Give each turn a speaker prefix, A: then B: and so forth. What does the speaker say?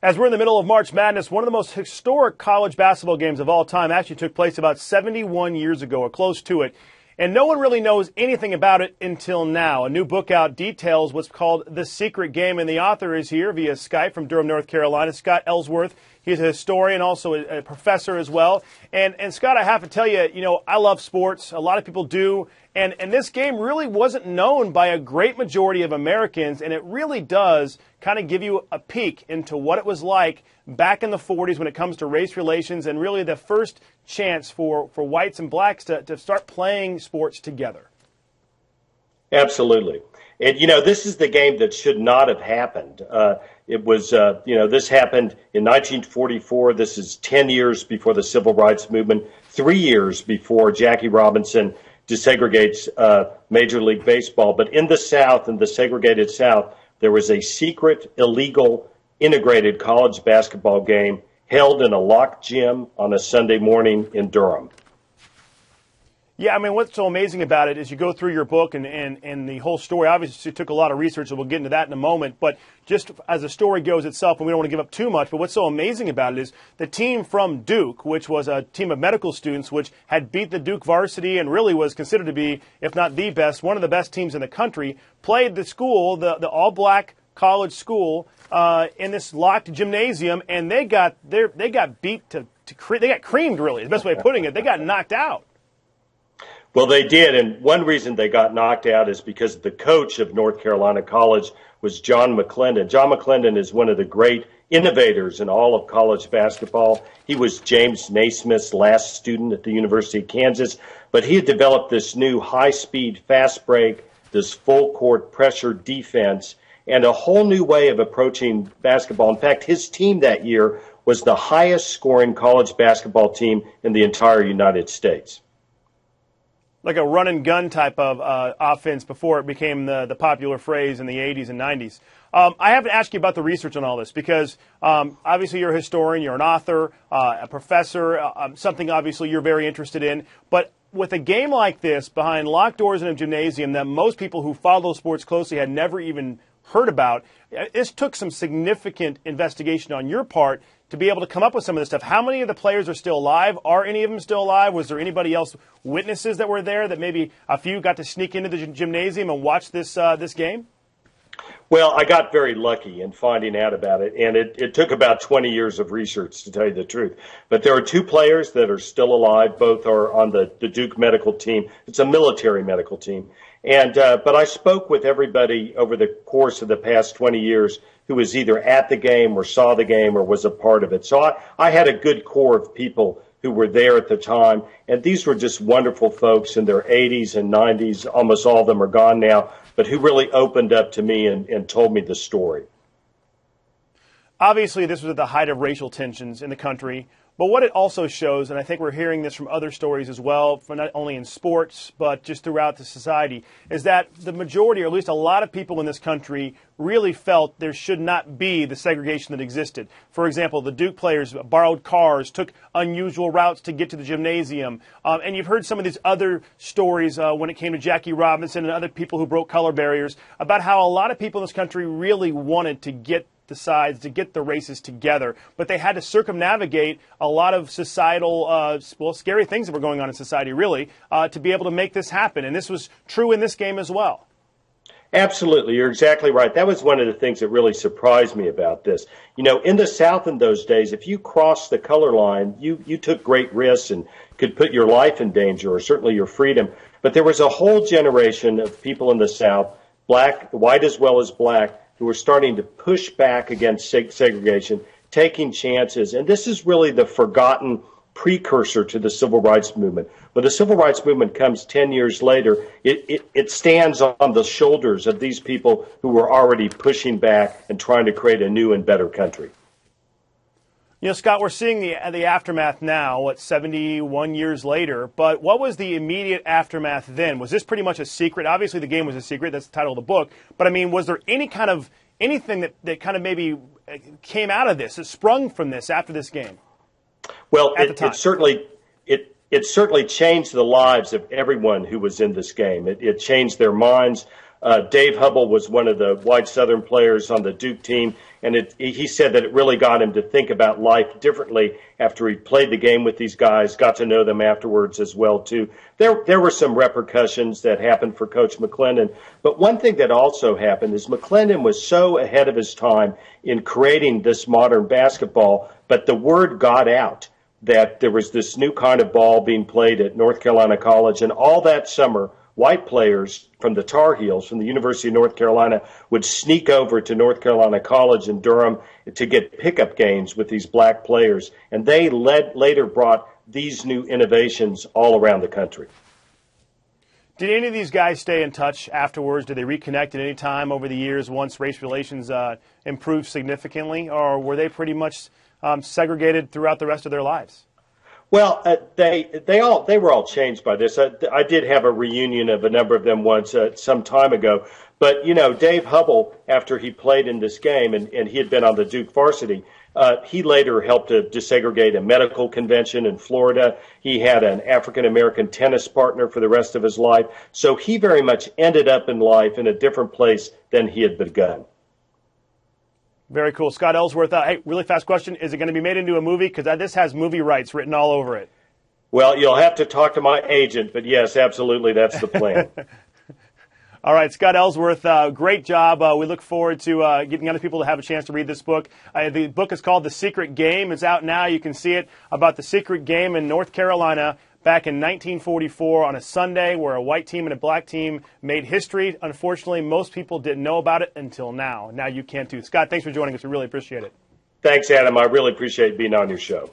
A: As we're in the middle of March Madness, one of the most historic college basketball games of all time actually took place about 71 years ago, or close to it. And no one really knows anything about it until now. A new book out details what's called The Secret Game, and the author is here via Skype from Durham, North Carolina, Scott Ellsworth. He's a historian, also a professor as well. And Scott, I have to tell you, I love sports. A lot of people do. And this game really wasn't known by a great majority of Americans, and it really does kind of give you a peek into what it was like back in the 40s when it comes to race relations, and really the first chance for whites and blacks to start playing sports together.
B: Absolutely. And, this is the game that should not have happened. This happened in 1944. This is 10 years before the Civil Rights Movement, 3 years before Jackie Robinson desegregates Major League Baseball. But in the South, in the segregated South, there was a secret, illegal, integrated college basketball game held in a locked gym on a Sunday morning in Durham.
A: Yeah, I mean, what's so amazing about it is you go through your book and the whole story. Obviously, it took a lot of research, and we'll get into that in a moment. But just as the story goes itself, and we don't want to give up too much, but what's so amazing about it is the team from Duke, which was a team of medical students, which had beat the Duke varsity and really was considered to be, if not the best, one of the best teams in the country, played the school, the all-black college school, in this locked gymnasium, and they got beat they got creamed, really, the best way of putting it. They got knocked out.
B: Well, they did, and one reason they got knocked out is because the coach of North Carolina College was John McClendon. John McClendon is one of the great innovators in all of college basketball. He was James Naismith's last student at the University of Kansas, but he had developed this new high-speed, fast break, this full-court pressure defense, and a whole new way of approaching basketball. In fact, his team that year was the highest-scoring college basketball team in the entire United States.
A: Like a run-and-gun type of offense before it became the popular phrase in the 80s and 90s. I have to ask you about the research on all this because obviously you're a historian, you're an author, a professor, something obviously you're very interested in. But with a game like this behind locked doors in a gymnasium that most people who follow sports closely had never even heard about, this took some significant investigation on your part to be able to come up with some of this stuff. How many of the players are still alive? Are any of them still alive? Was there anybody else, witnesses that were there, that maybe a few got to sneak into the gymnasium and watch this game?
B: Well, I got very lucky in finding out about it, and it took about 20 years of research, to tell you the truth. But there are two players that are still alive. Both are on the Duke medical team. It's a military medical team. But I spoke with everybody over the course of the past 20 years who was either at the game or saw the game or was a part of it. So I had a good core of people who were there at the time, and these were just wonderful folks in their 80s and 90s. Almost all of them are gone now, but who really opened up to me and told me the story.
A: Obviously, this was at the height of racial tensions in the country. But what it also shows, and I think we're hearing this from other stories as well, for not only in sports, but just throughout the society, is that the majority, or at least a lot of people in this country, really felt there should not be the segregation that existed. For example, the Duke players borrowed cars, took unusual routes to get to the gymnasium. And you've heard some of these other stories when it came to Jackie Robinson and other people who broke color barriers about how a lot of people in this country really wanted to get the sides, to get the races together, but they had to circumnavigate a lot of societal, scary things that were going on in society, really, to be able to make this happen. And this was true in this game as well.
B: Absolutely. You're exactly right. That was one of the things that really surprised me about this. In the South in those days, if you crossed the color line, you took great risks and could put your life in danger, or certainly your freedom. But there was a whole generation of people in the South, black, white as well as black, who were starting to push back against segregation, taking chances. And this is really the forgotten precursor to the Civil Rights Movement. When the Civil Rights Movement comes 10 years later, it stands on the shoulders of these people who were already pushing back and trying to create a new and better country.
A: Scott, we're seeing the aftermath now, 71 years later, but what was the immediate aftermath then? Was this pretty much a secret? Obviously, the game was a secret. That's the title of the book. But, I mean, was there anything that kind of maybe came out of this, that sprung from this after this game?
B: Well, it certainly changed the lives of everyone who was in this game. It changed their minds. Dave Hubble was one of the white Southern players on the Duke team, and he said that it really got him to think about life differently after he played the game with these guys, got to know them afterwards as well, too. There were some repercussions that happened for Coach McClendon, but one thing that also happened is McClendon was so ahead of his time in creating this modern basketball, but the word got out that there was this new kind of ball being played at North Carolina College, and all that summer, white players from the Tar Heels, from the University of North Carolina, would sneak over to North Carolina College in Durham to get pickup games with these black players. And they later brought these new innovations all around the country.
A: Did any of these guys stay in touch afterwards? Did they reconnect at any time over the years once race relations improved significantly? Or were they pretty much segregated throughout the rest of their lives?
B: Well, they were all changed by this. I did have a reunion of a number of them once some time ago. But, Dave Hubble, after he played in this game, and he had been on the Duke varsity, he later helped to desegregate a medical convention in Florida. He had an African-American tennis partner for the rest of his life. So he very much ended up in life in a different place than he had begun.
A: Very cool. Scott Ellsworth, hey, really fast question. Is it going to be made into a movie? Because this has movie rights written all over it.
B: Well, you'll have to talk to my agent, but yes, absolutely, that's the plan.
A: All right, Scott Ellsworth, great job. We look forward to getting other people to have a chance to read this book. The book is called The Secret Game. It's out now. You can see it about the secret game in North Carolina back in 1944 on a Sunday where a white team and a black team made history. Unfortunately, most people didn't know about it until now. Now you can too. Scott, thanks for joining us. We really appreciate it.
B: Thanks, Adam. I really appreciate being on your show.